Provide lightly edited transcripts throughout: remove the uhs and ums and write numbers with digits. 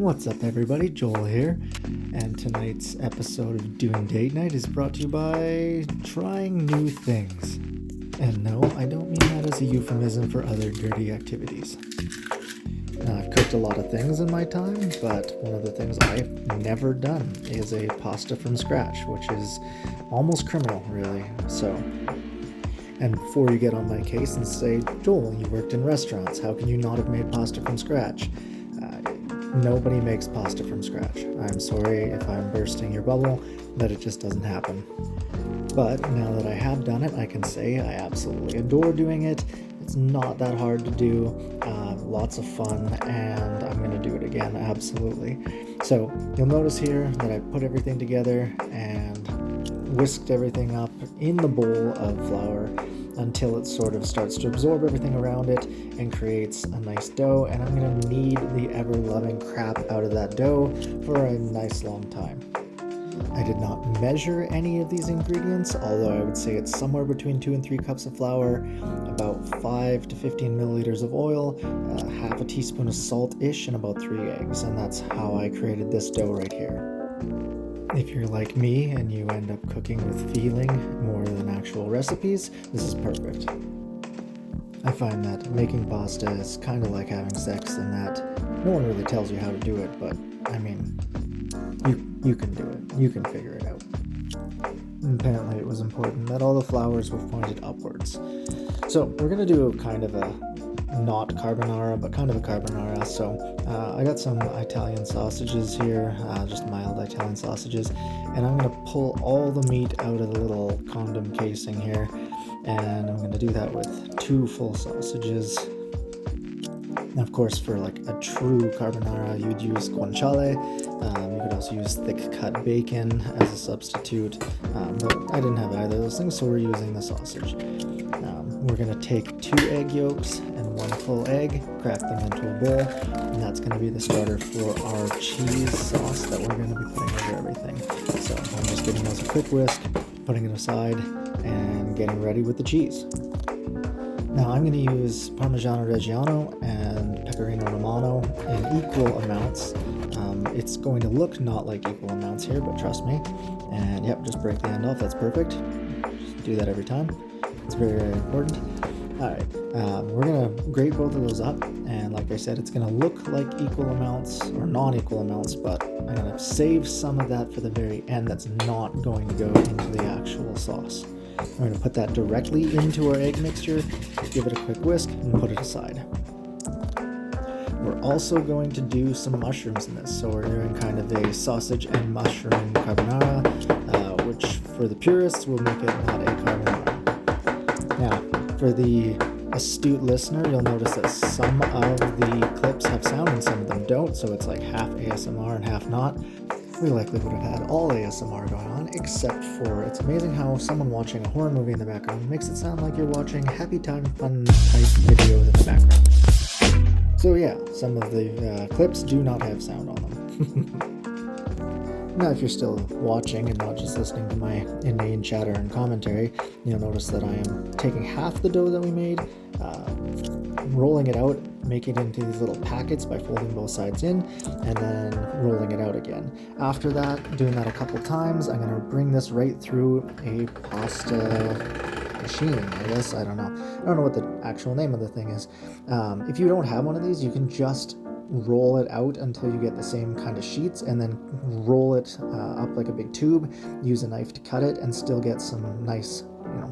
What's up, everybody? Joel here, and tonight's episode of Doing Date Night is brought to you by trying new things. And no, I don't mean that as a euphemism for other dirty activities. Now, I've cooked a lot of things in my time, but one of the things I've never done is a pasta from scratch, which is almost criminal, really. And before you get on my case and say, Joel, you worked in restaurants, how can you not have made pasta from scratch? Nobody makes pasta from scratch. I'm sorry if I'm bursting your bubble, but it just doesn't happen. But now that I have done it, I can say I absolutely adore doing it. It's not that hard to do, lots of fun, and I'm going to do it again, absolutely. So you'll notice here that I put everything together and whisked everything up in the bowl of flour until it sort of starts to absorb everything around it and creates a nice dough, and I'm going to knead the ever-loving crap out of that dough for a nice long time. I did not measure any of these ingredients, although I would say it's somewhere between 2 and 3 cups of flour, about 5 to 15 milliliters of oil, half a teaspoon of salt-ish, and about 3 eggs, and that's how I created this dough right here. If you're like me and you end up cooking with feeling more than actual recipes, this is perfect. I find that making pasta is kind of like having sex in that no one really tells you how to do it, but I mean, you can do it. You can figure it out. And apparently it was important that all the flours were pointed upwards. So we're going to do kind of a not carbonara, but kind of a carbonara. So I got some Italian sausages here, just mild Italian sausages, and I'm going to pull all the meat out of the little condom casing here, and I'm going to do that with 2 full sausages. And of course, for like a true carbonara, you'd use guanciale. You could also use thick cut bacon as a substitute, but I didn't have either of those things, so we're using the sausage. We're going to take 2 egg yolks and 1 full egg, crack them into a bowl, and that's going to be the starter for our cheese sauce that we're going to be putting over everything. So I'm just giving those a quick whisk, putting it aside, and getting ready with the cheese. Now I'm going to use Parmigiano Reggiano and Pecorino Romano in equal amounts. It's going to look not like equal amounts here, but trust me. And yep, just break the end off, that's perfect. Just do that every time. It's very, very important. Alright, we're going to grate both of those up, and like I said, it's going to look like equal amounts, or non-equal amounts, but I'm going to save some of that for the very end that's not going to go into the actual sauce. We're going to put that directly into our egg mixture, give it a quick whisk, and put it aside. We're also going to do some mushrooms in this, so we're doing kind of a sausage and mushroom carbonara, which for the purists will make it not a carbonara. Now, for the astute listener, you'll notice that some of the clips have sound and some of them don't, so it's like half ASMR and half not. We likely would have had all ASMR going on, except for it's amazing how someone watching a horror movie in the background makes it sound like you're watching happy time fun type videos in the background. So yeah, some of the clips do not have sound on them. Now, if you're still watching and not just listening to my inane chatter and commentary, you'll notice that I am taking half the dough that we made, rolling it out, making it into these little packets by folding both sides in, and then rolling it out again. After that, doing that a couple times, I'm going to bring this right through a pasta machine, I guess. I don't know what the actual name of the thing is. If you don't have one of these, you can just roll it out until you get the same kind of sheets, and then roll it up like a big tube, use a knife to cut it, and still get some nice,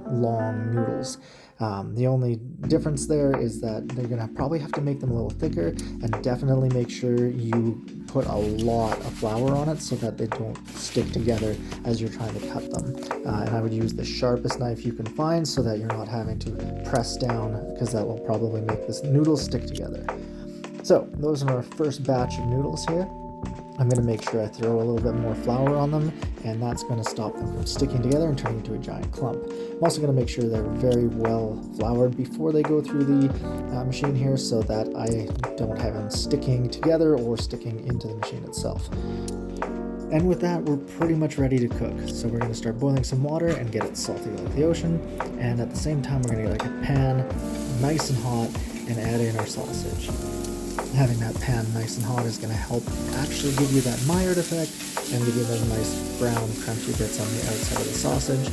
long noodles. The only difference there is that they're going to probably have to make them a little thicker, and definitely make sure you put a lot of flour on it so that they don't stick together as you're trying to cut them. And I would use the sharpest knife you can find so that you're not having to press down, because that will probably make this noodles stick together. So those are our first batch of noodles here. I'm going to make sure I throw a little bit more flour on them, and that's going to stop them from sticking together and turning into a giant clump. I'm also going to make sure they're very well floured before they go through the machine here, so that I don't have them sticking together or sticking into the machine itself. And with that, we're pretty much ready to cook. So we're going to start boiling some water and get it salty like the ocean, and at the same time we're going to get like a pan nice and hot and add in our sausage. Having that pan nice and hot is going to help actually give you that Maillard effect and give you those nice brown crunchy bits on the outside of the sausage.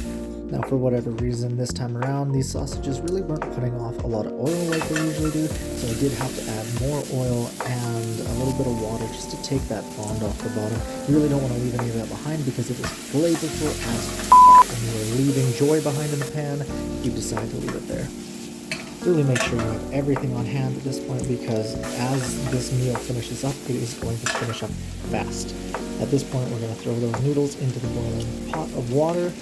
Now, for whatever reason, this time around, these sausages really weren't putting off a lot of oil like they usually do, so I did have to add more oil and a little bit of water just to take that bond off the bottom. You really don't want to leave any of that behind because it was flavorful as when you were leaving joy behind in the pan, you decide to leave it there. Really make sure you have everything on hand at this point because as this meal finishes up, it is going to finish up fast. At this point, we're going to throw those noodles into the boiling pot of water,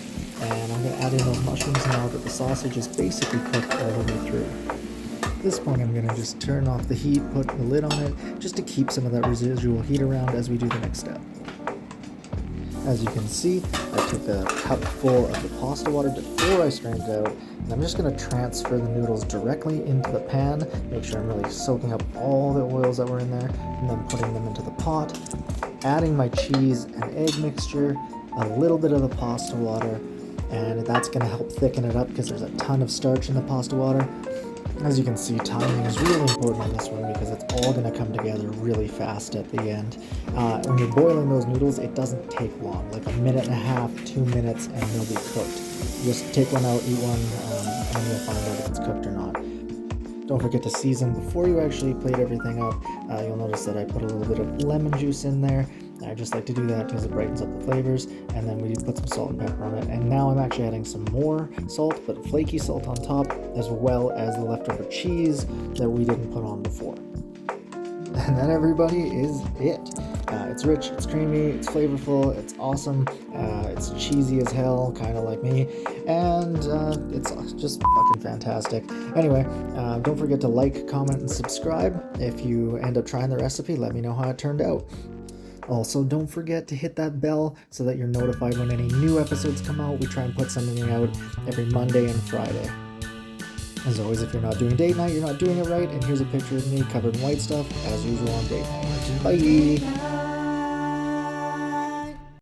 and I'm going to add in those mushrooms now that the sausage is basically cooked all the way through. At this point, I'm going to just turn off the heat, put the lid on it, just to keep some of that residual heat around as we do the next step. As you can see, I took a cup full of the pasta water before I strained it out, and I'm just going to transfer the noodles directly into the pan, make sure I'm really soaking up all the oils that were in there, and then putting them into the pot, adding my cheese and egg mixture, a little bit of the pasta water, and that's going to help thicken it up because there's a ton of starch in the pasta water. As you can see, timing is really important on this one because it's all going to come together really fast at the end. When you're boiling those noodles, it doesn't take long, like a minute and a half, 2 minutes, and they'll be cooked. Just take one out, eat one, and you'll find out if it's cooked or not. Don't forget to season before you actually plate everything up. You'll notice that I put a little bit of lemon juice in there. I just like to do that because it brightens up the flavors, and then we put some salt and pepper on it. And now I'm actually adding some more salt, but flaky salt on top, as well as the leftover cheese that we didn't put on before. And that, everybody, is it. It's rich, it's creamy, it's flavorful, it's awesome, it's cheesy as hell, kind of like me, and it's just fucking fantastic. Anyway, don't forget to like, comment, and subscribe. If you end up trying the recipe, let me know how it turned out. Also, don't forget to hit that bell so that you're notified when any new episodes come out. We try and put something out every Monday and Friday. As always, if you're not doing date night, you're not doing it right, and here's a picture of me covered in white stuff, as usual on date night. Bye!